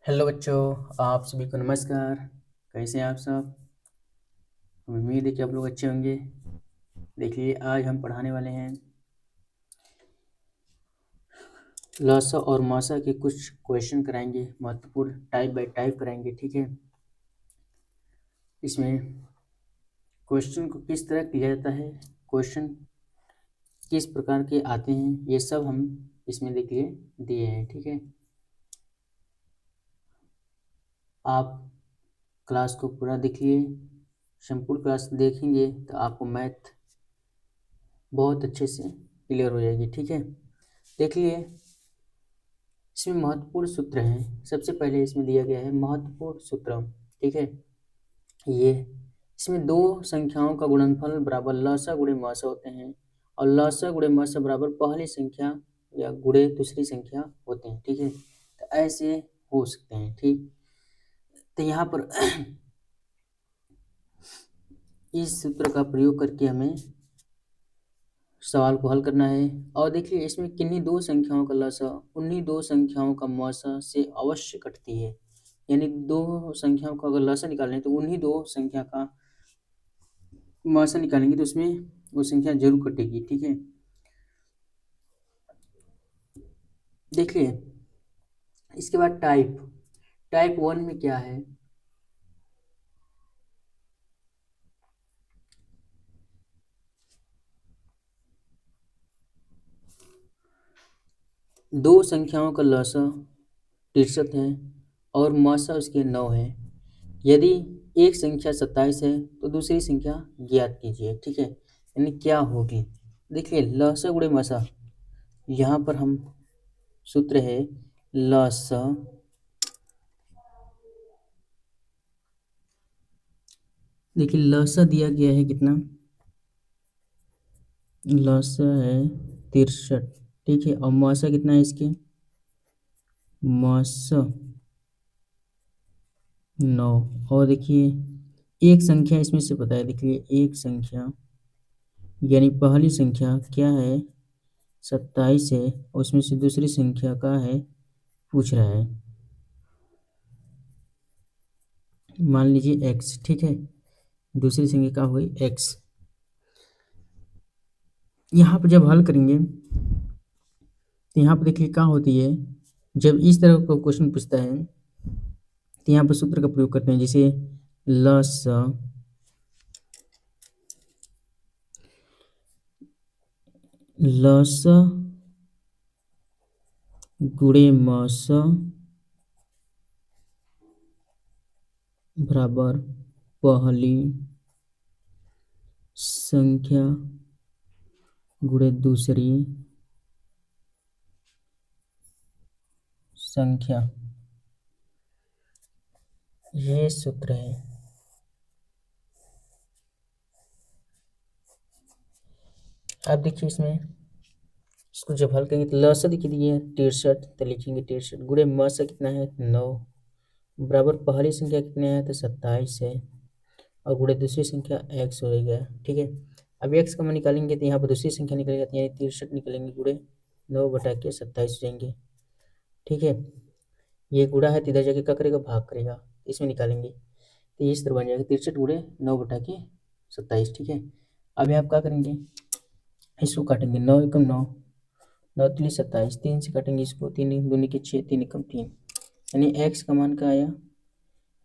Hello बच्चों, आप सभी को नमस्कार। कैसे हैं आप सब? उम्मीद है कि आप लोग अच्छे होंगे। देखिए, आज हम पढ़ाने वाले हैं लसा और मासा के कुछ क्वेश्चन कराएंगे, महत्वपूर्ण टाइप बाय टाइप कराएंगे। ठीक है, इसमें क्वेश्चन को किस तरह किया जाता है, क्वेश्चन किस प्रकार के आते हैं, ये सब हम इसमें देखिए दिए हैं। ठीक है, आप क्लास को पूरा देखिए। संपूर्ण क्लास देखेंगे तो आपको मैथ बहुत अच्छे से क्लियर हो जाएगी। ठीक है, देखिए इसमें महत्वपूर्ण सूत्र हैं। सबसे पहले इसमें दिया गया है महत्वपूर्ण सूत्र। ठीक है, ये इसमें दो संख्याओं का गुणनफल बराबर लसा गुणे मसा होते हैं और लसा गुणे मसा बराबर पहली संख्या या गुणे दूसरी संख्या होते हैं। ठीक है, तो ऐसे हो सकते हैं। ठीक, तो यहाँ पर इस सूत्र का प्रयोग करके हमें सवाल को हल करना है। और देखिए इसमें किन्हीं दो संख्याओं का लसा उन्हीं दो संख्याओं का मौसा से अवश्य कटती है। यानी दो संख्याओं का अगर लसा निकालें तो उन्हीं दो संख्या का मौसा निकालेंगे तो उसमें वो संख्या जरूर कटेगी। ठीक है, देखिए इसके बाद टाइप टाइप 1 में क्या है। दो संख्याओं का लसा 63 है और मौसा उसके 9 है। यदि एक संख्या 27 है तो दूसरी संख्या ज्ञात कीजिए। ठीक है, यानी क्या होगी। देखिए लसा गुणे मसा, यहाँ पर हम सूत्र है लसा देखिए लसा दिया गया है कितना, लसा है 63। ठीक है, और मौसा कितना है इसके, मौसा 9। और देखिए एक संख्या इसमें से पता है, देखिए एक संख्या यानी पहली संख्या क्या है 27 है और उसमें से दूसरी संख्या का है पूछ रहा है, मान लीजिए x। ठीक है, दूसरी संख्या का हुई x। यहाँ पर जब हल करेंगे तो यहाँ पर देखिए क्या होती है, जब इस तरह का क्वेश्चन पूछता है तो यहाँ पर सूत्र का प्रयोग करते हैं। जैसे लस लस गुणे मस बराबर पहली संख्या गुणे दूसरी संख्या, ये सूत्र है। आप देखिए इसमें इसको जब हल करेंगे तो लसा देखिए दिए 63, तो लिखेंगे 63 गुणे मसा कितना है 9 बराबर पहली संख्या कितने है तो 27 है और गुणे दूसरी संख्या x हो गया। ठीक है, अब x का मान निकालेंगे तो यहाँ पर दूसरी संख्या निकलेगा, यानी 63 निकलेंगे गुणे 9 बटा के 27 हो जाएंगे। ठीक है, ये गुणा है तो इधर जाके क्या करेगा, भाग करेगा, इसमें निकालेंगे तो इस तरह बन जाएगा 63 गुणे 9 बटा के 27। ठीक है, अब यहाँ क्या करेंगे, इसको काटेंगे 9 एकम 9, 9 तिली 27, 3 से काटेंगे इसको, 3 दूनी के 6, 3 एकम 3, यानी x का मान क्या आया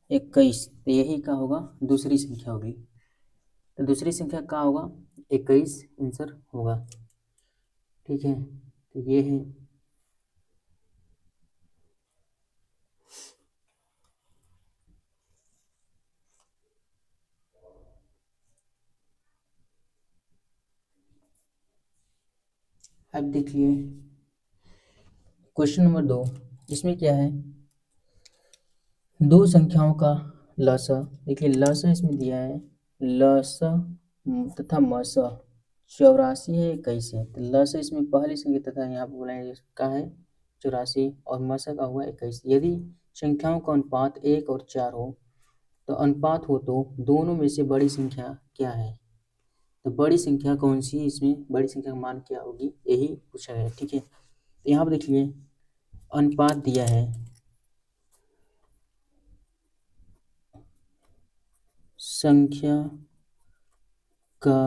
21। तो यही क्या होगा, दूसरी संख्या होगी। तो दूसरी संख्या क्या होगा 21 आंसर होगा। ठीक है, तो ये है अब देखिए क्वेश्चन नंबर 2। इसमें क्या है, दो संख्याओं का लसा, देखिए लसा इसमें दिया है लसा तथा मसा 84 है 21 है। तो लसा इसमें पहली संख्या तथा यहाँ पर बोला है का है 84 और मसा का हुआ 21। यदि संख्याओं का अनुपात 1 और 4 हो तो अनुपात हो तो दोनों में से बड़ी संख्या क्या है। तो बड़ी संख्या कौन सी है, इसमें बड़ी संख्या का मान क्या होगी, यही पूछा गया है। ठीक है, तो यहाँ पर देखिए अनुपात दिया है संख्या का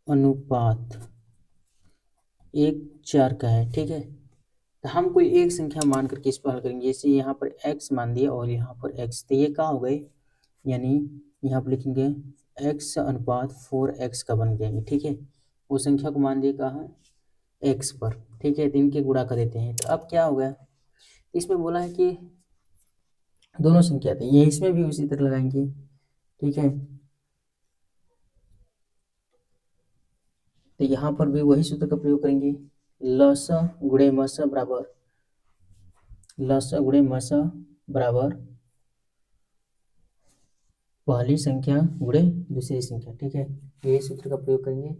अनुपात 1:4 का है। ठीक है, तो हम कोई एक संख्या मान करके इस पर हल करेंगे। जैसे यहाँ पर x मान दिया और यहाँ पर x, तो ये क्या हो गए, यानी यहाँ पर लिखेंगे x अनुपात 4x का बन जाएंगे। ठीक है, वो संख्या को मान दिया कहाँ, x पर। ठीक है, तो इनके गुणा कर देते हैं। तो अब क्या हो गया, इसमें बोला है कि दोनों संख्या थे, ये इसमें भी उसी तरह लगाएंगे। ठीक है, तो यहाँ पर भी वही सूत्र का प्रयोग करेंगे, लस गुणे मस बराबर पहली संख्या गुणे दूसरी संख्या। ठीक है, यही सूत्र का प्रयोग करेंगे,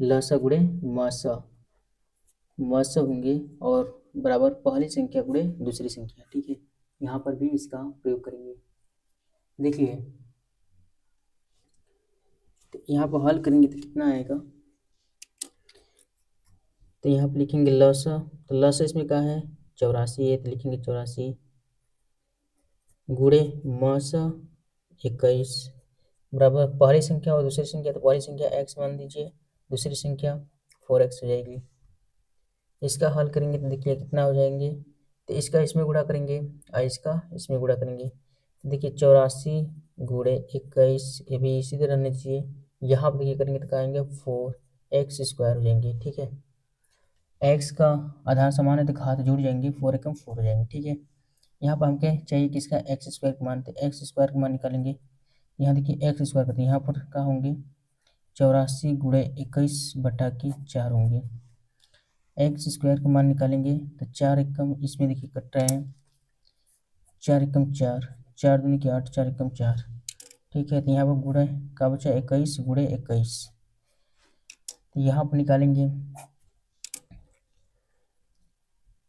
लस गुणे मस होंगे और बराबर पहली संख्या गुणे दूसरी संख्या। ठीक है, यहाँ पर भी इसका प्रयोग करेंगे। देखिए, तो यहाँ पर हल करेंगे तो कितना आएगा, तो यहाँ पर लिखेंगे लस, तो लस इसमें क्या है 84 है, तो लिखेंगे 84 गुणे मस 21 बराबर पहली संख्या और दूसरी संख्या, तो पहली संख्या x मान दीजिए, दूसरी संख्या 4x हो जाएगी। इसका हल करेंगे तो देखिए कितना हो जाएंगे, तो इसका इसमें गुणा करेंगे और इसका इसमें गुणा करेंगे। तो देखिए 84 गुणे 21, ये भी इसी तरह रहना चाहिए। यहाँ पर देखिए करेंगे तो कहेंगे 4x² हो जाएंगे। ठीक है, x का आधार समान है तो घात जुड़ जाएंगे, 4 एकम 4 हो जाएंगे। ठीक है, यहाँ पर हमके चाहिए किसका x² का मान, तो x² का मान निकालेंगे। यहाँ देखिए x² करते हैं, यहाँ पर क्या होंगे 84 गुणे 21/4 होंगे। x² का मान निकालेंगे तो 4 एकम, इसमें देखिए कट रहे हैं, 4 एकम 4, 4 दूनी की 8, 4 एकम 4। ठीक है, तो यहाँ पर गुणे का बचा 21 गुणे 21, तो यहाँ पर निकालेंगे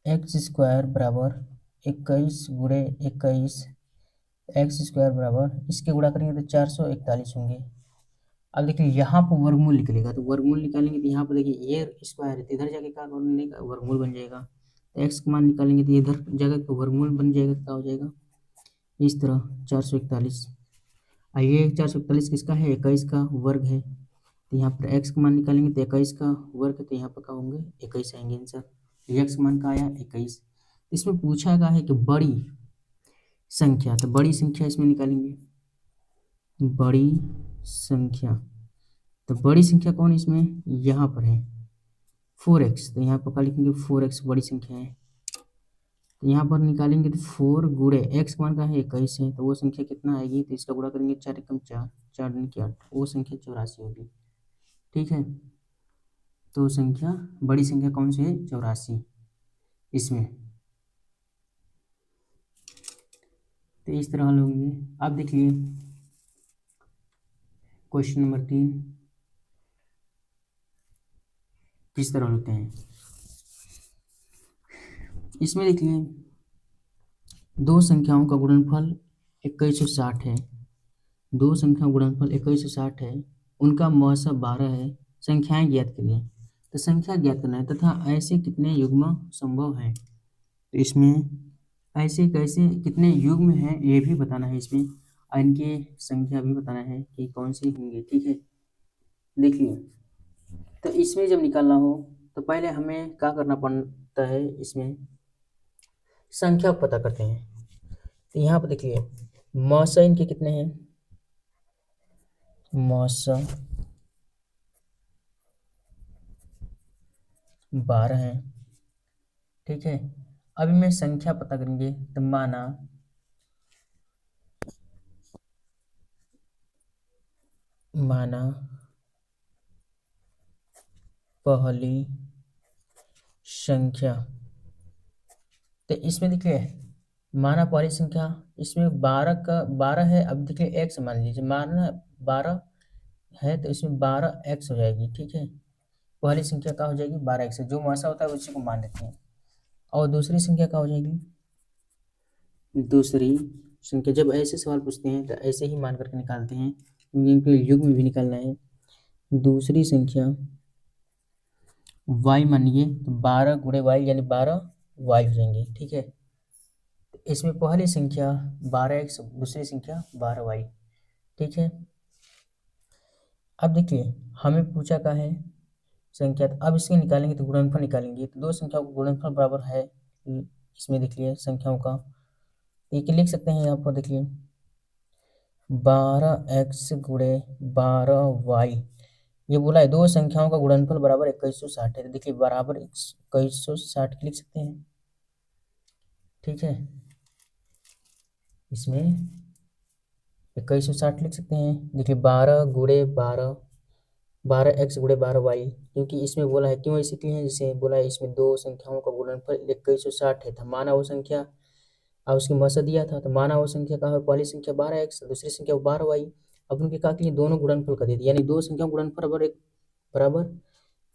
x² बराबर 21 गुणे 21, x² बराबर इसके गुणा करेंगे तो 441 होंगे। अब देखिए यहाँ पर वर्गमूल निकलेगा, तो वर्गमूल निकालेंगे तो यहाँ पर देखिए ये स्क्वायर है तो इधर जाके क्या करने का वर्गमूल बन जाएगा, तो x का मान निकालेंगे तो इधर जगह का वर्गमूल बन जाएगा, क्या हो जाएगा इस तरह 441। ये 441 किसका है, 21 का वर्ग है, तो यहाँ पर x का मान निकालेंगे तो 21 का वर्ग है, तो यहाँ पर क्या होंगे 21 आएंगे आंसर। x का मान का आया 21। इसमें पूछा गया है कि बड़ी संख्या, तो बड़ी संख्या इसमें निकालेंगे, बड़ी संख्या, तो बड़ी संख्या कौन इसमें यहाँ पर है 4x, तो यहाँ पर क्या लिखेंगे 4x बड़ी संख्या है, तो यहाँ पर निकालेंगे तो 4 गुणे x मान का है 21 है, तो वो संख्या कितना आएगी, तो इसका गुणा करेंगे 4 एकम 4, 4 दूनी की 8, वो संख्या 84 होगी। ठीक है, तो संख्या बड़ी संख्या कौन सी है 84 इसमें, तो इस तरह हल होंगे। अब देखिए क्वेश्चन नंबर 3 किस तरह होते हैं। इसमें देखिए दो संख्याओं का गुणनफल 2160 है, दो संख्याओं का गुणनफल 2160 है, उनका मौसा 12 है, संख्याएं ज्ञात करिए। तो संख्या ज्ञात करना है तथा ऐसे कितने युग्म संभव हैं, तो इसमें ऐसे कैसे कितने युग्म हैं ये भी बताना है, इसमें इनकी संख्या भी बताना है कि कौन सी होंगी। ठीक है, देखिए तो इसमें जब निकालना हो तो पहले हमें क्या करना पड़ता है, इसमें संख्या को पता करते हैं। तो यहाँ पर देखिए मौसा इनके कितने हैं, मौसा 12 है। ठीक है, अभी मैं संख्या पता करेंगे, तो माना पहली संख्या, तो इसमें देखिए माना पहली संख्या, इसमें 12 का 12 है। अब देखिए x मान लीजिए, माना 12 है तो इसमें 12x हो जाएगी। ठीक है, पहली संख्या क्या हो जाएगी 12x, जो मौसा होता है उसी को मान लेते हैं। और दूसरी संख्या क्या हो जाएगी, दूसरी संख्या जब ऐसे सवाल पूछते हैं तो ऐसे ही मान करके निकालते हैं, क्योंकि इनके युग में भी निकालना है। दूसरी संख्या y मानिए तो 12 गुणे y यानी 12y हो जाएंगे। ठीक है, इसमें पहली संख्या 12x, दूसरी संख्या 12y। ठीक है, अब देखिए हमें पूछा का है संख्या, तो अब इसके निकालेंगे तो गुणनफल निकालेंगे, तो दो संख्याओं का गुणनफल बराबर है इसमें देखिए संख्याओं का, एक लिख सकते हैं यहाँ पर देखिए 12x गुणे 12y। ये बोला है दो संख्याओं का गुणनफल बराबर 2160 है, तो देखिए बराबर 2160 लिख सकते हैं। ठीक है, इसमें 2160 लिख सकते हैं। देखिए 12x गुणे 12y, क्योंकि इसमें बोला है, क्यों ऐसे किए हैं, जैसे बोला है इसमें दो संख्याओं का गुणनफल 2160 है, था माना वो संख्या और उसकी मसा दिया था, तो माना वो संख्या का है पहली संख्या 12x, दूसरी संख्या 12y। अब उनके का लिए दोनों गुणनफल कर दिए, यानी दो संख्याओं गुणनफल बराबर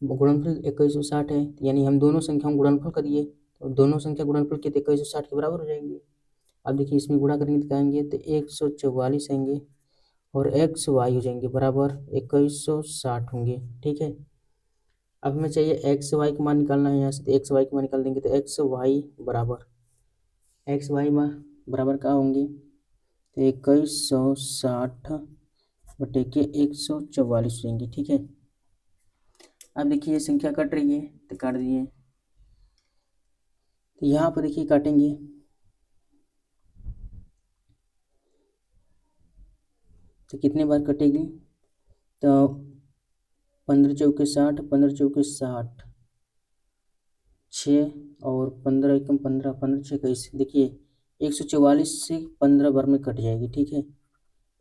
गुणनफल 2160 है, यानी हम दोनों संख्याओं गुणनफल कर दिए, तो दोनों संख्या गुणनफल के 2160 के बराबर हो जाएंगे। अब देखिए इसमें गुणा करेंगे तो कहेंगे तो 144 आएंगे और एक्स वाई हो जाएंगे बराबर 2160 होंगे। ठीक है, अब हमें चाहिए एक्स वाई का मान निकालना है यहाँ से, तो एक्स वाई का मान निकाल देंगे तो एक्स वाई बराबर क्या होंगे, तो 2160 बटे के 144 रहेंगे। ठीक है, अब देखिए ये संख्या कट रही है तो काट दिए, तो यहाँ पर देखिए काटेंगे तो कितने बार कटेगी, तो 15 चौके 60, 15 चौके 60, 6 और 15 एकम 15, 15 6 21, देखिए 144 से 15 बार में कट जाएगी। ठीक है,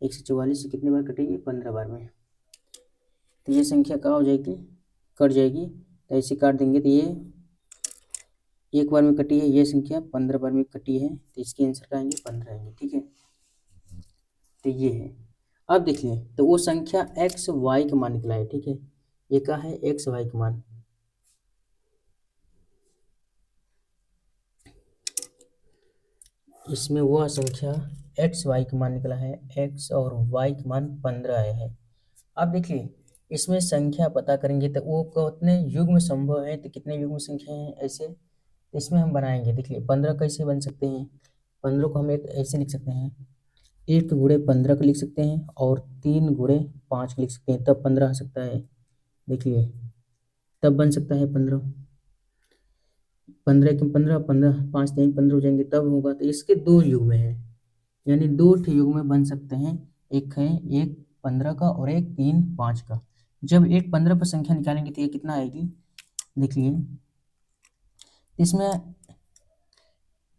144 से कितने बार कटेगी, 15 बार में, तो ये संख्या क्या हो जाएगी, कट जाएगी, तो ऐसे काट देंगे तो ये एक बार में कटी है, ये संख्या 15 बार में कटी है, तो इसके आंसर का आएंगे 15 आएंगे। ठीक है, तो ये है। अब देखिए तो वो संख्या एक्स वाई का मान निकला है। ठीक है, ये क्या है, एक्स वाई का मान, इसमें वह संख्या एक्स वाई का मान निकला है, एक्स और वाई का मान 15 आया है। अब देखिए इसमें संख्या पता करेंगे तो वो कितने युग्म संभव है, तो कितने युग्म संख्या हैं ऐसे, इसमें हम बनाएंगे। देखिए 15 कैसे बन सकते हैं, 15 को हम एक ऐसे लिख सकते हैं, 1 गुणे 15 को लिख सकते हैं और 3 गुणे 5 को लिख सकते हैं, तब 15 आ सकता है। देखिए तब बन सकता है 15, 15 के 15, 15 5 3 15 हो जाएंगे, तब होगा। तो इसके दो युग्म हैं, यानी दो युग्म में बन सकते हैं, एक है एक 15 का और एक 3 5 का। जब एक 15 पर संख्या निकालेंगे तो ये कितना आएगी, देखिए इसमें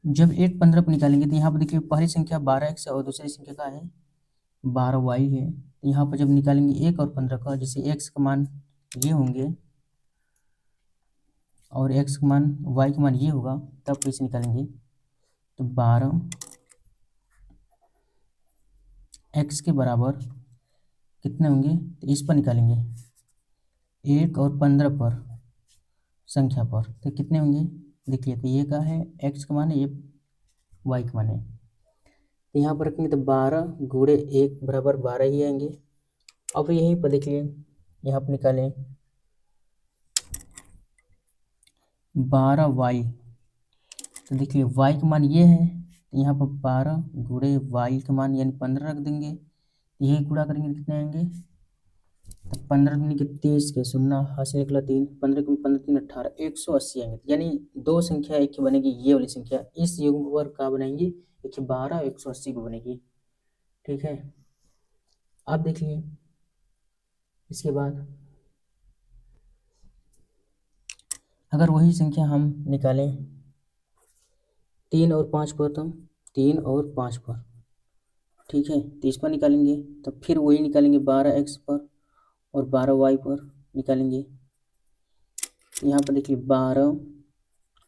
जब एक 15 पर निकालेंगे तो यहाँ पर देखिए पहली संख्या 12x और दूसरी संख्या का है 12y है, तो यहाँ पर जब निकालेंगे एक और 15 का, जैसे x का मान ये होंगे और x का मान y का मान ये होगा, तब कैसे निकालेंगे, तो 12x के बराबर कितने होंगे, तो इस पर निकालेंगे 1 और 15 पर संख्या पर, तो कितने होंगे, देखिए तो ये क्या है, x का मान है, ये y का मान है, तो यहाँ पर रखेंगे तो 12 गुणे 1 बराबर 12 ही आएंगे। अब यहीं पर देखिए यहाँ पर निकालें 12y, तो देखिए y का मान ये है, तो यहाँ पर 12 गुणे y का मान यानी 15 रख देंगे, यही गुणा करेंगे कितने आएंगे, तो 15 दूनी के 30 के शून्य हासिल निकला 3, 15 के 15 3 18, 180 आएंगे, यानी दो संख्या एक ही बनेगी, ये वाली संख्या इस युग्म पर क्या बनाएंगे, देखिए 12 180 को बनेगी। ठीक है, अब देखिए इसके बाद अगर वही संख्या हम निकालें 3 और 5 पर, तो 3 और 5 पर, ठीक है, तो इस पर निकालेंगे तो फिर वही निकालेंगे 12x पर और 12y पर निकालेंगे, यहाँ पर देखिए 12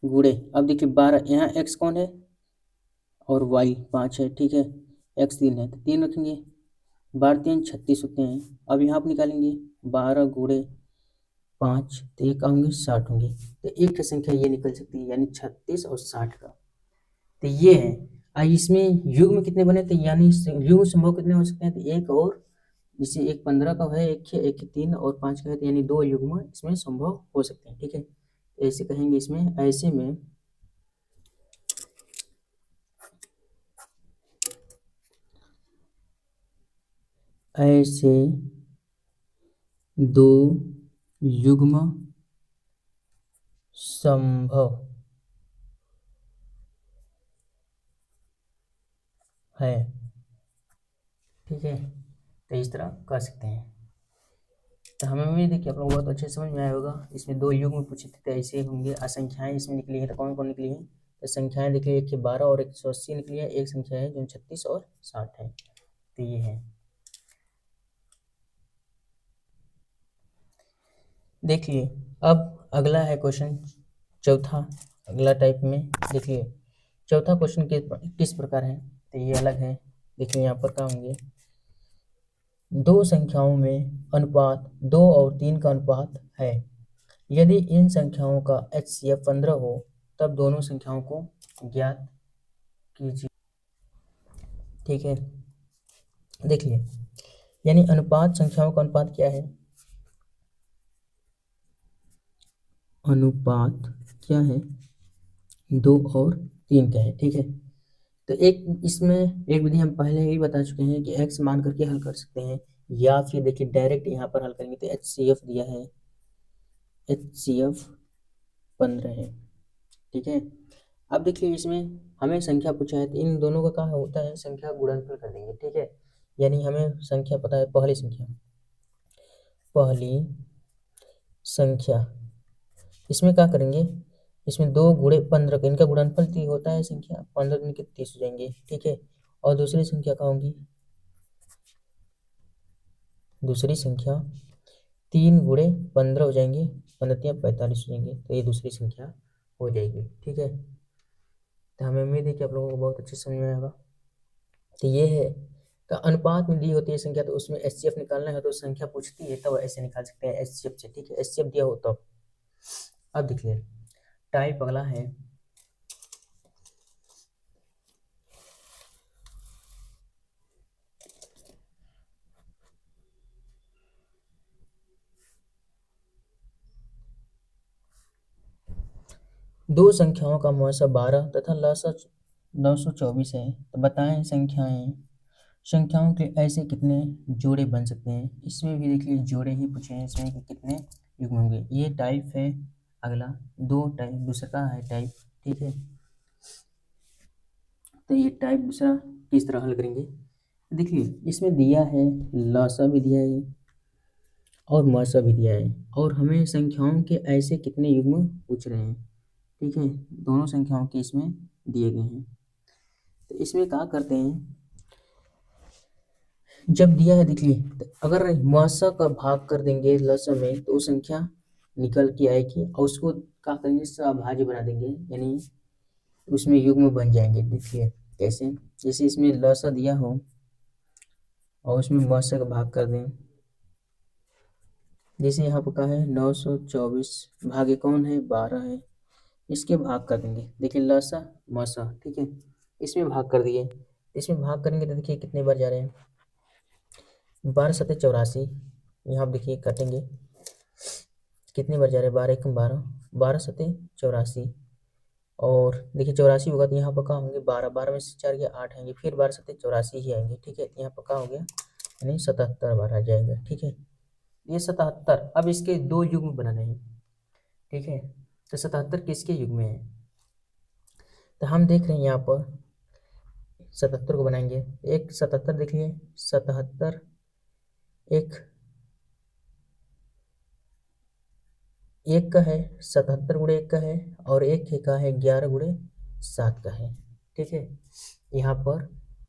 गुणे, अब देखिए 12 यहाँ x कौन है और y 5 है। ठीक है, x 3 है तो 3 रखेंगे, 12 3 36 होते हैं। अब यहाँ पर निकालेंगे 12 गुणे 5, तो ये क्या होंगे 60 होंगे, तो एक की संख्या ये निकल सकती है, यानी 36 और 60 का, तो ये है। अब इसमें युग्म कितने बने, तो यानी युग्म संभव कितने हो सकते हैं, तो एक और, जैसे एक 15 का है, एक 3 और 5 का है, तो यानी दो युग्म इसमें संभव हो सकते हैं। ठीक है, तो ऐसे कहेंगे इसमें, ऐसे में ऐसे दो युग्म संभव है। ठीक है, तो इस तरह कर सकते हैं। तो हमें उम्मीद है कि आप लोग बहुत अच्छे समझ में आया होगा। इसमें दो युग्म पूछे थे तो ऐसे होंगे। असंख्याएँ इसमें निकली है, तो कौन कौन निकली है? तो संख्याएँ निकली, एक 12 और 180 निकली है। एक संख्या है जो 36 और 60 है। तो ये है, देखिए। अब अगला है क्वेश्चन चौथा, अगला टाइप में देखिए। चौथा क्वेश्चन किस प्रकार है, तो ये अलग है। देखिए यहाँ पर क्या होंगे, दो संख्याओं में अनुपात 2 और 3 का अनुपात है। यदि इन संख्याओं का HCF 15 हो तब दोनों संख्याओं को ज्ञात कीजिए। ठीक है, देखिए, यानी अनुपात, संख्याओं का अनुपात क्या है? अनुपात क्या है? 2 और 3 का है। ठीक है, तो एक इसमें एक विधि हम पहले ही बता चुके हैं कि x मान करके हल कर सकते हैं, या फिर देखिए डायरेक्ट यहाँ पर हल करेंगे। तो HCF दिया है, HCF 15 है। ठीक है, अब देखिए इसमें हमें संख्या पूछा है, तो इन दोनों का क्या होता है, संख्या गुणनफल कर देंगे। ठीक है, यानी हमें संख्या पता है, पहली संख्या इसमें क्या करेंगे, इसमें 2 गुणे 15 का इनका गुणनफल होता है संख्या 15 दूनी के 30 हो जाएंगे। ठीक है, और दूसरी संख्या क्या होंगी, दूसरी संख्या 3 गुणे 15 हो जाएंगे, 15 या 45 हो जाएंगे। तो ये दूसरी संख्या हो जाएगी। ठीक है, तो हमें उम्मीद है कि आप लोगों को बहुत अच्छे समझ में आएगा। तो ये है, तो अनुपात में दी होती है संख्या, तो उसमें HCF निकालना है तो संख्या पूछती है तब ऐसे निकाल सकते हैं HCF से। ठीक है, HCF दिया हो तब। अब देखिए टाइप अगला है, दो संख्याओं का मौसा 12 तथा लसा 924 है। तो बताएं संख्याओं के ऐसे कितने जोड़े बन सकते हैं। इसमें भी देखिए जोड़े ही पूछे हैं इसमें कि कितने युग्म होंगे। ये टाइप है अगला, दो टाइप, दूसरा है टाइप। ठीक है, तो ये टाइप दूसरा किस तरह हल करेंगे, देखिए इसमें दिया है लसा भी दिया है और मसा भी दिया है, और हमें संख्याओं के ऐसे कितने युग्म पूछ रहे हैं। ठीक है, दोनों संख्याओं के इसमें दिए गए हैं। तो इसमें क्या करते हैं, जब दिया है देखिए, तो अगर मसा का भाग कर देंगे लसा में तो वो संख्या निकल के आएगी, और उसको क्या करेंगे, सभाज्य बना देंगे, यानी उसमें युग्म बन जाएंगे। देखिए कैसे, जैसे इसमें लसा दिया हो और उसमें मसा का भाग कर दें। जैसे यहाँ पर कहा है 924 भागे कौन है, 12 है, इसके भाग कर देंगे। देखिए लसा मसा, ठीक है, इसमें भाग कर दिए। इसमें भाग करेंगे तो देखिए कितने बार जा रहे हैं, 12 सत्ते 84। यहाँ आप देखिए काटेंगे कितनी बार जा रहे हैं, 12 एकम 12, 12 सत्ते 84। और देखिए 84 होगा तो यहाँ पर कहाँ होंगे, 12, 12 में से 4 गया 8 आएंगे, फिर 12 सत्ते 84 ही आएंगे। ठीक है, यहाँ पर कहाँ हो गया, यानी 77 बार आ जाएगा। ठीक है, ये 77। अब इसके दो युग्म बनाने हैं। ठीक है, तो 77 किसके युग्म में है, तो हम देख रहे हैं यहाँ पर 77 को बनाएंगे। एक 77 देखिए, 77 एक एक का है, 77 गुणे एक का है, और एक का है 11 गुणे 7 का है। ठीक है, यहाँ पर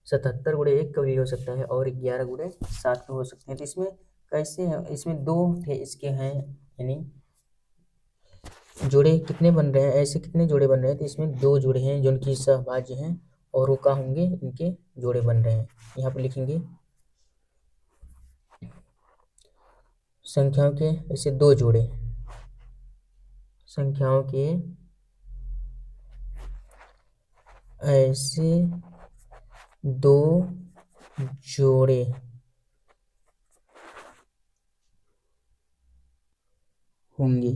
77 गुणे एक का भी हो सकता है और 11 गुणे 7 का हो सकते हैं। तो इसमें कैसे है, इसमें दो थे इसके हैं, यानी जोड़े कितने बन रहे हैं, ऐसे कितने जोड़े बन रहे हैं, तो इसमें दो जोड़े हैं जो उनकी सहभाज्य हैं, और वो क्या होंगे, इनके जोड़े बन रहे हैं। यहाँ पर लिखेंगे संख्याओं के ऐसे दो जोड़े, संख्याओं के ऐसे दो जोड़े होंगे,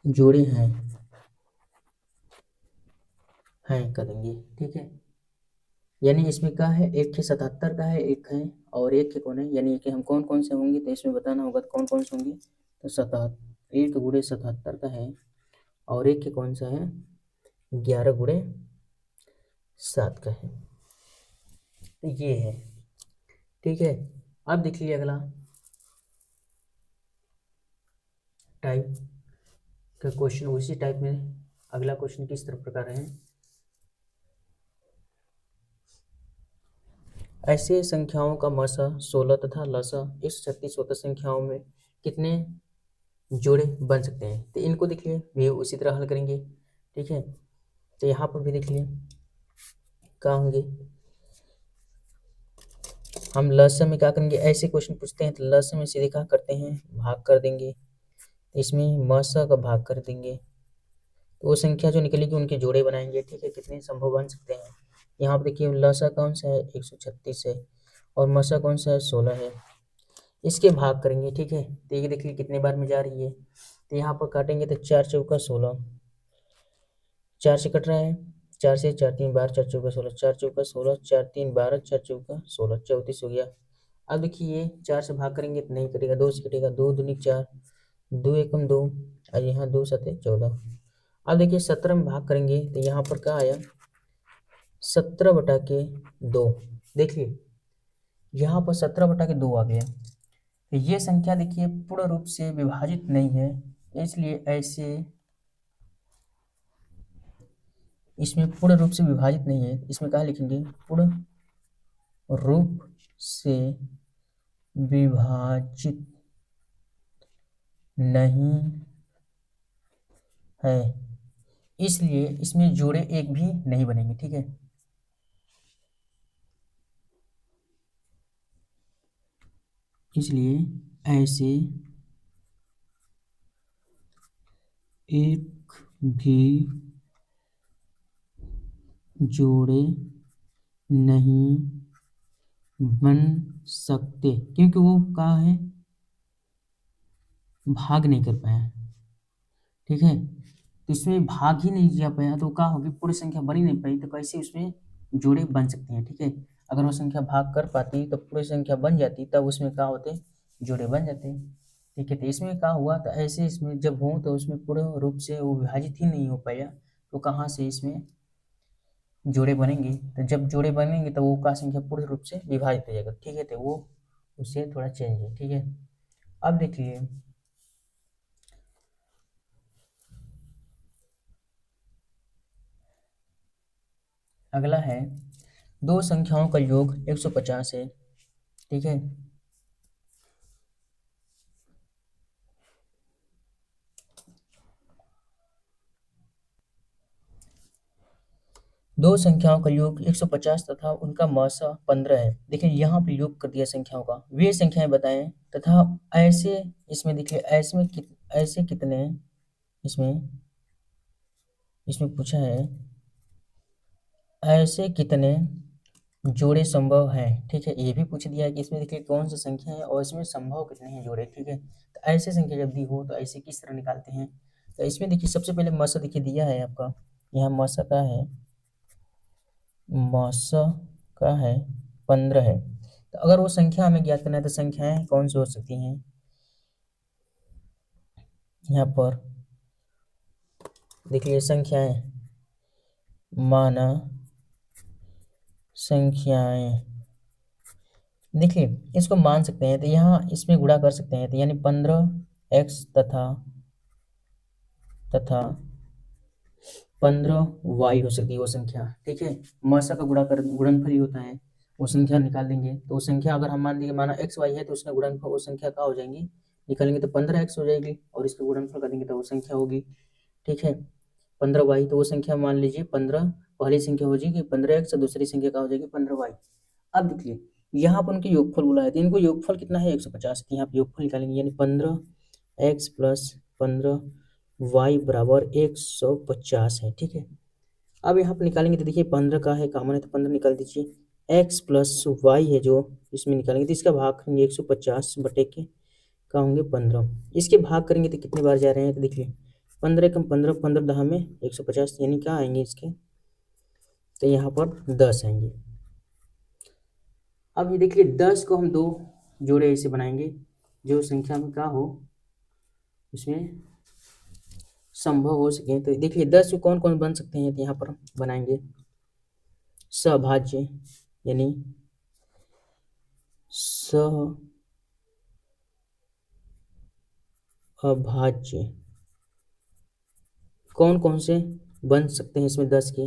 जोड़े हैं करेंगे। ठीक है, यानी इसमें क्या है, एक है 77 का है, एक है और एक है कौन है, यानी कि हम कौन कौन से होंगे तो इसमें बताना होगा, तो कौन कौन से होंगे, तो 77, 1 × 77 का है और एक के कौन सा है, 11 × 7 का है। तो ये है, ठीक है। अब देख लीजिए अगला टाइप का क्वेश्चन, उसी टाइप में अगला क्वेश्चन किस तरह प्रकार है, ऐसे संख्याओं का मसा 16 तथा लसा 136 होता संख्याओं में कितने जोड़े बन सकते हैं। तो इनको देख लिए भी उसी तरह हल करेंगे, ठीक है। तो यहाँ पर भी देख लिए क्या होंगे, हम लस में क्या करेंगे, ऐसे क्वेश्चन पूछते हैं तो लस में सीधे क्या करते हैं, भाग कर देंगे, इसमें मसा का भाग कर देंगे, तो वो संख्या जो निकलेगी उनके जोड़े बनाएंगे, ठीक है। कितने संभव बन सकते हैं, यहाँ पर देखिए लसा कौन सा है, 136 है और मसा कौन सा है, 16 है, इसके भाग करेंगे, ठीक है। तो ये देखिए कितने बार में जा रही है, तो यहाँ पर काटेंगे तो 4 चौका 16, 4 से कट रहा है, 4 से 4 3 12, 4 चौका 16, 4 चौका 16, 4 3 12, 4 चौका 16, 34 हो गया। अब देखिए ये 4 से भाग करेंगे तो नहीं कटेगा, 2 से कटेगा, 2 दूनी 4, 2 एकम 2 और यहाँ 2 सते 14। अब देखिए 17 में भाग करेंगे तो यहाँ पर क्या आया, 17/2। देखिए यहाँ पर 17/2 आ गया। तो ये संख्या देखिए पूर्ण रूप से विभाजित नहीं है, इसलिए ऐसे इसमें पूर्ण रूप से विभाजित नहीं है, इसमें क्या लिखेंगे, पूर्ण रूप से विभाजित नहीं है, इसलिए इसमें जोड़े एक भी नहीं बनेंगे, ठीक है। इसलिए ऐसे एक भी जोड़े नहीं बन सकते, क्योंकि वो क्या है, भाग नहीं कर पाया, ठीक है। तो इसमें भाग ही नहीं किया पाया तो क्या होगी, पूरी संख्या बन ही नहीं पाई, तो कैसे उसमें जोड़े बन सकते हैं, ठीक है। अगर वो संख्या भाग कर पाती तो पूरी संख्या बन जाती, तब उसमें क्या होते, जोड़े बन जाते, ठीक है। तो इसमें क्या हुआ, तो ऐसे इसमें जब हो तो उसमें पूर्ण रूप से वो विभाजित ही नहीं हो पाया, तो कहाँ से इसमें जोड़े बनेंगे, तो जब जोड़े बनेंगे तो वो का संख्या पूर्ण रूप से विभाजित हो जाएगा, ठीक है। तो वो उससे थोड़ा चेंज है, ठीक है। अब देखिए अगला है, दो संख्याओं का योग 150 है, ठीक है। दो संख्याओं का योग 150 तथा उनका मासा 15 है। देखिए यहाँ पे योग कर दिया संख्याओं का, वे संख्याएं बताएं तथा ऐसे, इसमें देखिए ऐसे कितने, इसमें इसमें पूछा है ऐसे कितने जोड़े संभव हैं, ठीक है। ये भी पूछ दिया है कि इसमें देखिए कौन सी संख्या है और इसमें संभव कितने हैं जोड़े, ठीक है। तो ऐसे संख्या जब दी हो तो ऐसे किस तरह निकालते हैं, तो इसमें देखिए सबसे पहले मासा देखिए दिया है आपका, यहाँ मासा का है, मासा का है 15 है। तो अगर वो संख्या हमें ज्ञात करना है तो संख्याएं कौन सी हो सकती हैं, यहाँ पर देखिए संख्याएं, माना संख्याएं, देखिए इसको मान सकते हैं तो यहाँ इसमें गुणा कर सकते हैं, तो यानी 15x तथा 15y हो सकती है वो संख्या, ठीक है। मासा का गुणनफल ही होता है, वो संख्या निकाल देंगे, तो वो संख्या अगर हम मान देंगे माना xy है तो उसका गुणनफल वो संख्या क्या हो जाएंगी, निकालेंगे तो 15x हो जाएगी और इसका गुणनफल कर देंगे तो वो संख्या होगी, ठीक है। 15y तो वो संख्या मान लीजिए 15 पहली संख्या हो जाएगी 15x और दूसरी संख्या क्या हो जाएगी 15y। अब देखिए यहाँ पर उनके योगफल बोला है तो इनको योगफल कितना है 150, यहाँ पे योगफल निकालेंगे यानी 15x + 15y बराबर 150 है, ठीक है। अब यहाँ पर निकालेंगे तो देखिए 15 का है कॉमन है तो 15 निकाल दीजिए, x + y है जो इसमें निकालेंगे तो इसका भाग करेंगे 150 बटे के का होंगे 15, इसके भाग करेंगे तो कितने बार जा रहे हैं, तो देखिए 15 कम 15, 15 10 में 150 यानी क्या आएंगे इसके, तो यहाँ पर 10 आएंगे, अब ये देखिए 10 को हम 2 जोड़े ऐसे बनाएंगे जो संख्या में क्या हो उसमें संभव हो सके। तो देखिए 10 में कौन कौन बन सकते हैं, तो यहाँ पर हम बनाएंगे सभाज्य यानी अभाज्य कौन कौन से बन सकते हैं इसमें 10 के,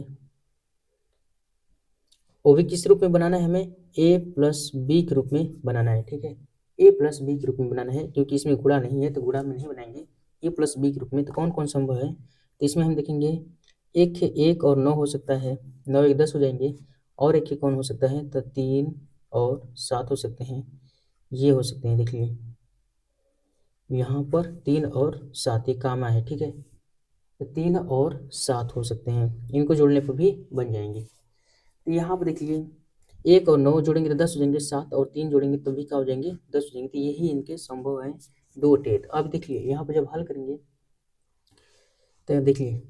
वो भी किस रूप में बनाना है हमें, a प्लस बी के रूप में बनाना है। ठीक है, a प्लस बी के रूप में बनाना है क्योंकि इसमें गुणा नहीं है तो गुणा में नहीं बनाएंगे, a प्लस बी के रूप में। तो कौन कौन संभव है, तो इसमें हम देखेंगे एक और 9 हो सकता है, 9 एक 10 हो जाएंगे, और एक कौन हो सकता है, तो 3 और 7 हो सकते हैं, ये हो सकते हैं। देखिए यहाँ पर 3 और 7 ये काम है। ठीक है, तो 3 और 7 हो सकते हैं, इनको जोड़ने पर भी बन जाएंगे। तो यहाँ पर देखिए 1 और 9 जोड़ेंगे तो 10 हो जाएंगे, 7 और 3 जोड़ेंगे तो भी क्या हो जाएंगे, 10 हो जाएंगे। तो यही इनके संभव है दो टेट। अब देखिए यहाँ पर जब हल करेंगे तो देखिए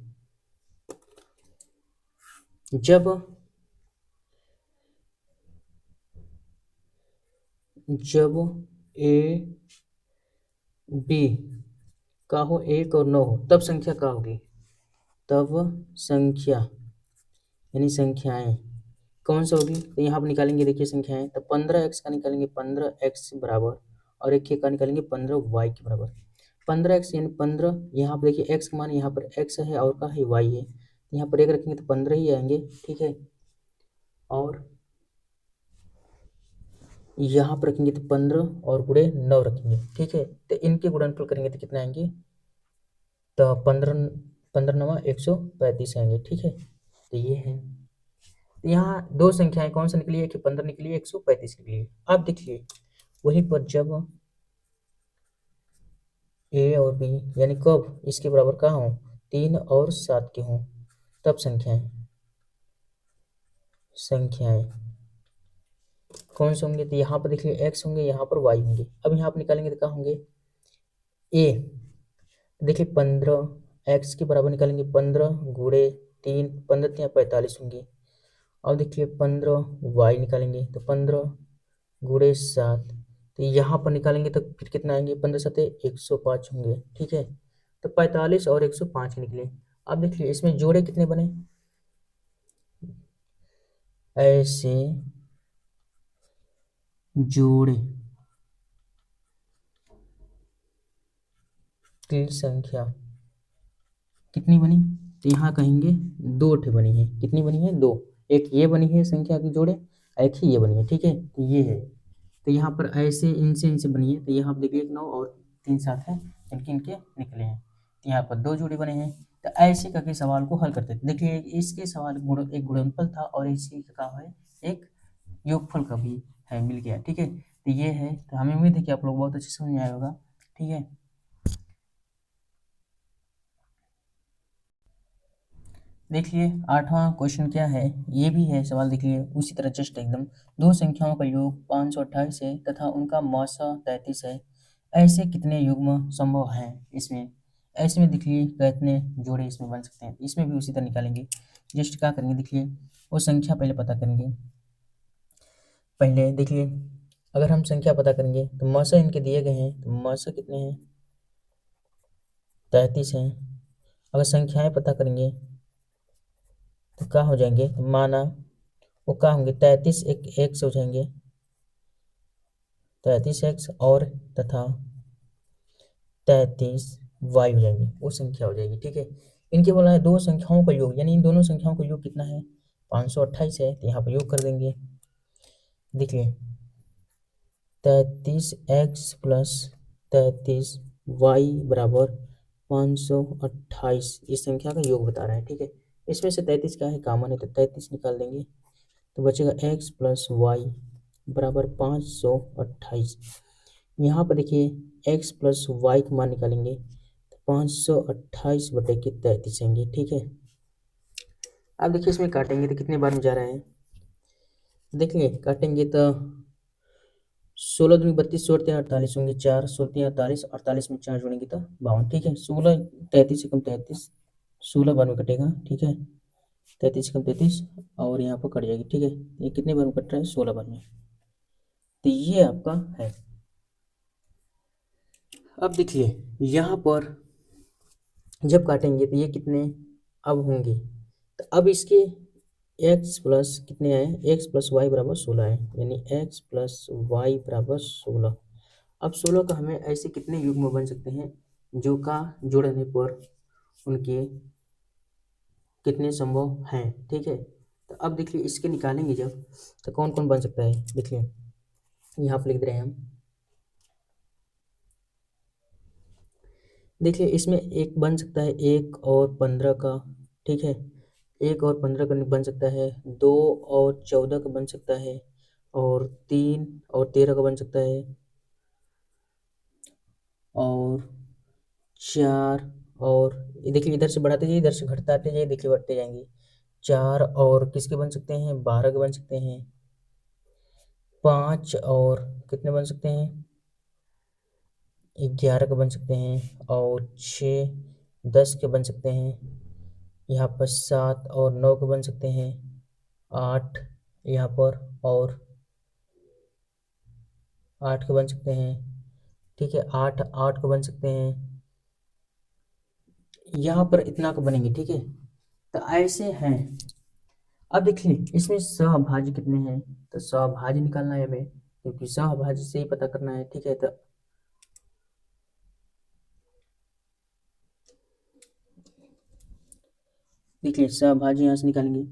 जब ए बी का हो 1 और 9 हो तब संख्या क्या होगी, तब संख्या यानी संख्याएं कौन सा होगी, तो यहाँ पर निकालेंगे। देखिए संख्याएं तो 15x का निकालेंगे 15x बराबर, और एक का निकालेंगे 15y के बराबर। 15x यानी 15, यहाँ पर देखिए x का मान यहाँ पर x है और का है y है, यहाँ पर एक रखेंगे तो 15 ही आएंगे। ठीक है, और यहाँ पर रखेंगे तो 15 और गुणे 9 रखेंगे। ठीक है, तो इनके गुणनफल करेंगे तो कितना आएंगे, तो 15 15 9 135 आएंगे। ठीक है, तो ये है। तो यहाँ दो संख्याएं कौन सा निकली है कि 15 निकली है, 135 निकली है। अब देखिए वहीं पर जब ए और बी यानी कब इसके बराबर कहाँ हो, 3 और 7 के हों, तब संख्याएं कौन से होंगे, तो यहाँ पर देखिए एक्स होंगे, यहाँ पर वाई होंगे। अब यहाँ पर निकालेंगे तो क्या होंगे, ए देखिए 15 एक्स के बराबर निकालेंगे 15 गुणे 3, 15 3 45 होंगे। अब देखिए 15 वाई निकालेंगे तो 15 गुणे 7, तो यहाँ पर निकालेंगे तो फिर कितना आएंगे, 15 सते 105 होंगे। ठीक है, तो 45 और 105 निकले। अब देखिए इसमें जोड़े कितने बने, ऐसे जोड़े की संख्या कितनी बनी, तो यहाँ कहेंगे 2 ठे बनी है। कितनी बनी है, 2। एक ये बनी है संख्या की जोड़े, एक ही ये बनी है। ठीक है, तो ये है, तो यहाँ पर ऐसे इनसे बनी है। तो यहाँ पर देखिए 1 9 और 3 7 है, इनके इनके निकले हैं, तो यहाँ पर 2 जोड़े बने हैं। तो ऐसे करके सवाल को हल करते थे। देखिए इसके सवाल एक गुणनफल था और इसी का है एक योगफल का भी है, मिल गया। ठीक है, तो ये है। तो हमें उम्मीद है कि आप लोग बहुत अच्छे समझ में आया होगा। ठीक है, देखिए 8वां क्वेश्चन क्या है, ये भी है सवाल। देखिए उसी तरह जस्ट एकदम, दो संख्याओं का योग 528 है तथा उनका मौसा 33 है, ऐसे कितने युग्म संभव हैं इसमें। ऐसे में देखिए कितने जोड़े इसमें बन सकते हैं, इसमें भी उसी तरह निकालेंगे। जस्ट क्या करेंगे, देखिए वो संख्या पहले पता करेंगे। पहले देखिए अगर हम संख्या पता करेंगे तो मौसा इनके दिए गए हैं, तो मौसा कितने हैं, 33 हैं। अगर संख्याएं पता करेंगे तो क्या हो जाएंगे, तो माना वो क्या होंगे, 33 एक एक्स हो जाएंगे, 33 एक्स और तथा 33 वाई हो जाएंगे, वो संख्या हो जाएगी। ठीक है, इनके बोला है दो संख्याओं का योग, यानी इन दोनों संख्याओं का योग कितना है, 528 है, तो यहाँ पर योग कर देंगे। देखिए 33 एक्स प्लस 33 वाई बराबर 528, इस संख्या का योग बता रहा है। ठीक है, इसमें से 33 क्या है, कॉमन है, तो 33 निकाल देंगे तो बचेगा एक्स प्लस वाई बराबर 528। यहाँ पर देखिए एक्स प्लस वाई का मान निकालेंगे तो 528 बटे के 33 आएंगे। ठीक है, अब देखिए इसमें काटेंगे तो कितने बार में जा रहा है, देखिए काटेंगे तो 16 दूनी 32, 16 48 होंगे 4, 16 48, 48 में 4 जोड़ेंगे तो 52। ठीक है, 16 33 से कम 33, 16 बार में कटेगा। ठीक है, 33 से कम 33 और यहाँ पर कट जाएगी। ठीक है, ये कितने बार में कट रहा है, 16 बार में। तो ये आपका है। अब देखिए यहाँ पर जब काटेंगे तो ये कितने अब होंगे, तो अब इसके x प्लस कितने आए, x प्लस वाई बराबर 16 है, यानी x प्लस वाई बराबर 16। अब 16 का हमें ऐसे कितने युग्म बन सकते हैं जो का जोड़ने पर उनके कितने संभव हैं, ठीक है। तो अब देखिए इसके निकालेंगे जब, तो कौन कौन बन सकता है, देखिए यहाँ पर लिख दे रहे हैं हम। देखिए इसमें एक बन सकता है 1 और 15 का, ठीक है, 1 और 15 का बन सकता है, 2 और 14 का बन सकता है, और 3 और 13 का बन सकता है, और 4 और ये देखिए इधर से बढ़ाते जाइए, इधर से घटाते जाइए, देखिए बढ़ते जाएंगे। 4 और किसके बन सकते हैं, 12 के बन सकते हैं। 5 और कितने बन सकते हैं, 11 के बन सकते हैं, और 6 10 के बन सकते हैं। यहाँ पर 7 और 9 के बन सकते हैं। 8 यहाँ पर और 8 के बन सकते हैं, ठीक है, 8 8 के बन सकते हैं। यहाँ पर इतना के बनेंगे, ठीक है। तो ऐसे हैं। अब देखिए इसमें सहभाज्य कितने हैं, तो सहभाज्य निकालना है हमें, क्योंकि सहभाज्य से ही पता करना है, ठीक है। तो देखिए सहभाज्य यहाँ से निकालेंगे,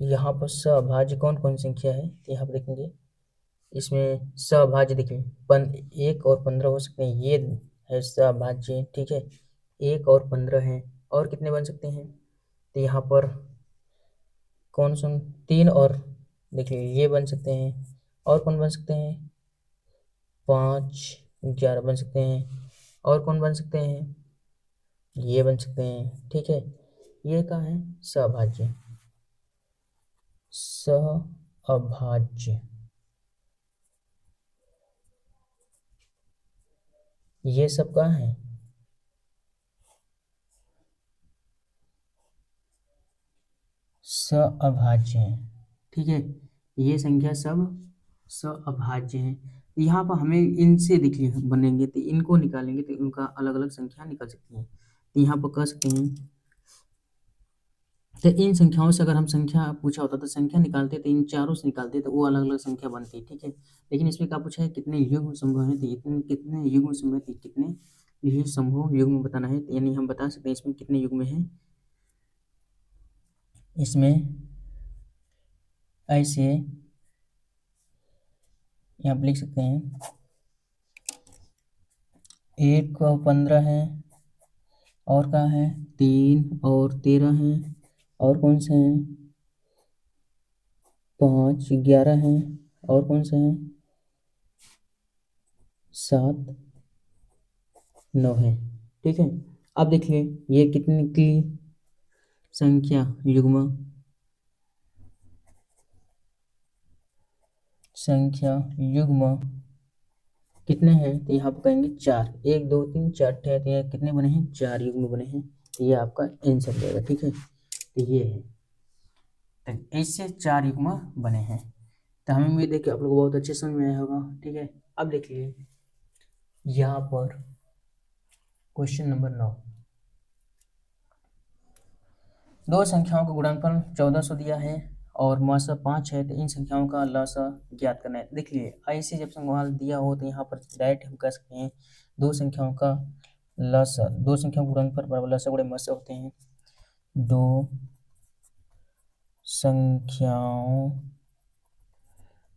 यहाँ पर सहभाज्य कौन कौन संख्या है, तो यहाँ पर देखेंगे इसमें सहभाज्य देखिए 1 और 15 हो सकते हैं, ये है सहभाज्य, ठीक है। 1 और 15 हैं, और कितने बन सकते हैं, तो यहाँ पर कौन सा 3 और देखिए ये बन सकते हैं, और कौन बन सकते हैं 5 11 बन सकते हैं, और कौन बन सकते हैं ये बन सकते हैं, ठीक है। ये क्या है, सहभाज्य, सहअभाज्य, ये सब क्या है, सहअभाज्य है, ठीक है। ये संख्या सब सहअभाज्य है। यहाँ पर हमें इनसे देखिए बनेंगे, तो इनको निकालेंगे तो इनका अलग अलग संख्या निकल सकती है। तो यहाँ पर कह सकते हैं, तो इन संख्याओं से अगर हम संख्या पूछा होता तो संख्या निकालते, तो इन चारों से निकालते तो वो अलग अलग संख्या बनती, ठीक है। लेकिन इसमें क्या पूछा है, कितने युग्म संभव है, तो इतने कितने युग्म संभव है, तो कितने यही संभव युग्म बताना है, तो यानी हम बता सकते हैं इसमें कितने युग्म हैं। इसमें ऐसे यहाँ पर लिख सकते हैं 1 और 15 है, और क्या है 3 और 13 है, और कौन से हैं 5 11 हैं, और कौन से हैं 7 9 है, ठीक है। अब देखिए ये कितने की संख्या युग्म संख्या युग्म कितने हैं, तो यहाँ पर कहेंगे 4, 1 2 3 4 है, तो यहाँ कितने बने हैं 4 युग्म बने हैं, तो ये आपका आंसर रहेगा, ठीक है। तो ये है, तो इससे 4 युग्म बने हैं। तो हमें उम्मीद है कि आप लोग को बहुत अच्छे समझ में आया होगा, ठीक है। अब देखिए यहाँ पर क्वेश्चन नंबर 9, दो संख्याओं का गुणनफल 1400 दिया है और मौसा 5 है, तो इन संख्याओं का लसा ज्ञात करना है। देखिए ऐसे जब सवाल दिया हो तो यहाँ पर डायरेक्ट हम कह सकते हैं दो संख्याओं का लसा, दो संख्याओं का गुणनफल बराबर लसा गुणे मसा होते हैं। दो संख्याओं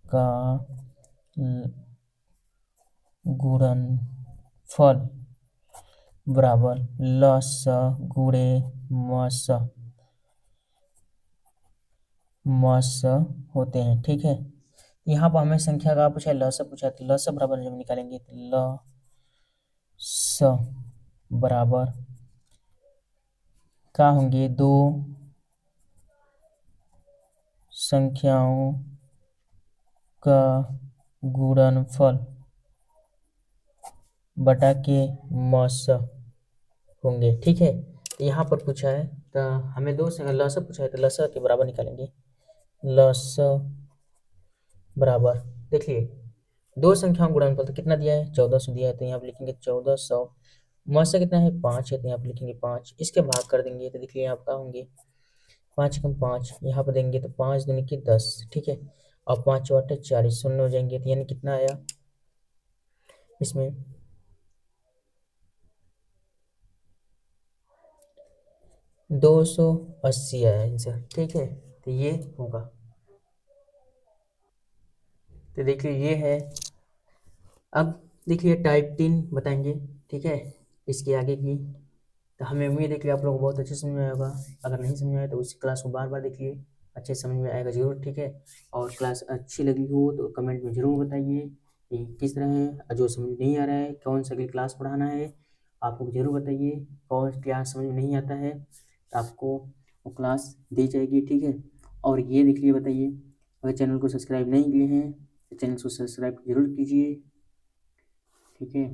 का गुणनफल बराबर लसा गुणे मसा मस होते हैं, ठीक है। यहाँ पर हमें संख्या का पूछा है, लसा पूछा है, तो लसा बराबर जब निकालेंगे तो ल स बराबर क्या होंगे, दो संख्याओं का गुणनफल बटा के मस होंगे, ठीक है। तो यहाँ पर पूछा है तो हमें दो लसा पूछा है, तो लसा के बराबर निकालेंगे, लस बराबर, देखिए दो संख्याओं का गुणनफल तो कितना दिया है 1400 दिया है, तो यहाँ पे लिखेंगे 1400। मसा कितना है 5 है, तो यहाँ पे लिखेंगे 5। इसके भाग कर देंगे तो देखिए यहाँ पे होंगे 5 कम 5, यहाँ पर देंगे तो 5 दूनी की 10, ठीक है। और 5 चौटे 40 शून्य हो जाएंगे, तो यानी कितना आया इसमें 280 आया आंसर, ठीक है। तो ये होगा, तो देखिए ये है। अब देखिए टाइप 3 बताएंगे, ठीक है, इसके आगे की। तो हमें उम्मीद है कि आप लोगों को बहुत अच्छे समझ में आया होगा। अगर नहीं समझ में आया तो उस क्लास को बार बार देखिए, अच्छे समझ में आएगा ज़रूर, ठीक है। और क्लास अच्छी लगी हो तो कमेंट में ज़रूर बताइए कि किस तरह है, और जो समझ नहीं आ रहा है कौन सा अगली क्लास पढ़ाना है आप लोग ज़रूर बताइए। कौन क्लास समझ में नहीं आता है तो आपको वो क्लास दी जाएगी, ठीक है। और ये देखिए बताइए, अगर चैनल को सब्सक्राइब नहीं किए हैं तो चैनल को सब्सक्राइब जरूर कीजिए, ठीक है।